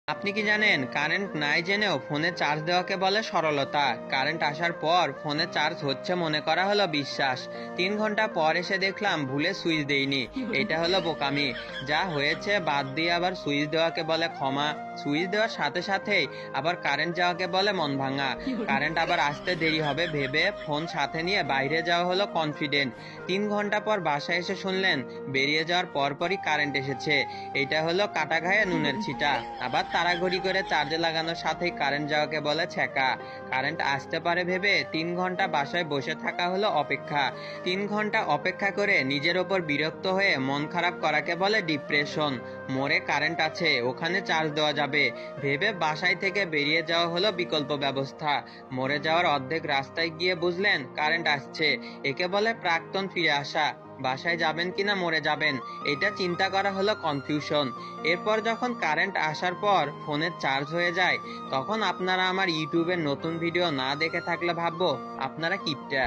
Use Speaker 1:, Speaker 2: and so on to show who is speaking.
Speaker 1: আপনি কি জানেন কারেন্ট নাই জেনেও ফোনে চার্জ দেওয়াকে বলে সরলতা। কারেন্ট আসার পর ফোনে চার্জ হচ্ছে মনে করা হলো বিশ্বাস। 3 ঘন্টা পর এসে দেখলাম ভুলে সুইচ দেইনি, এটা হলো বোকামি। যা হয়েছে বাদ দিয়ে আবার সুইচ দেওয়াকে বলে ক্ষমা। সুইচ দেওয়ার সাথে সাথেই আবার কারেন্ট যাওয়াকে বলে মন ভাঙা। কারেন্ট আবার আসতে দেরি হবে ভেবে ফোন সাথে নিয়ে বাইরে যাওয়া হলো কনফিডেন্ট। 3 ঘন্টা পর বাসায় এসে শুনলেন বেরিয়ে যাওয়ার পরপরই কারেন্ট এসেছে। এটা হলো কাটা ঘায়ে নুনের ছিটা। আবার তাড়াঘড়ি করে চার্জে লাগানোর সাথেই কারেন্ট যাওয়াকে বলে ছ্যাঁকা। কারেন্ট আসতে পারে ভেবে 3 ঘন্টা বাসায় বসে থাকা হলো অপেক্ষা। 3 ঘন্টা অপেক্ষা করে নিজের ওপর বিরক্ত হয়ে মন খারাপ করাকে বলে ডিপ্রেশন। মোড়ে কারেন্ট আছে, ওখানে চার্জ দেওয়া যাবে ভেবে বাসায় থেকে বেরিয়ে যাওয়া হলো বিকল্প ব্যবস্থা। মরে যাওয়ার অর্ধেক রাস্তায় গিয়ে বুঝলেন কারেন্ট আসছে, একে বলে প্রাক্তন ফিরে আসা। বাসায় যাবেন কিনা মরে যাবেন, এটা চিন্তা করা হলো কনফিউশন। এরপর যখন কারেন্ট আসার পর ফোনের চার্জ হয়ে যায়, তখন আপনারা আমার ইউটিউবের নতুন ভিডিও না দেখে থাকলে ভাববো আপনারা কিপটা।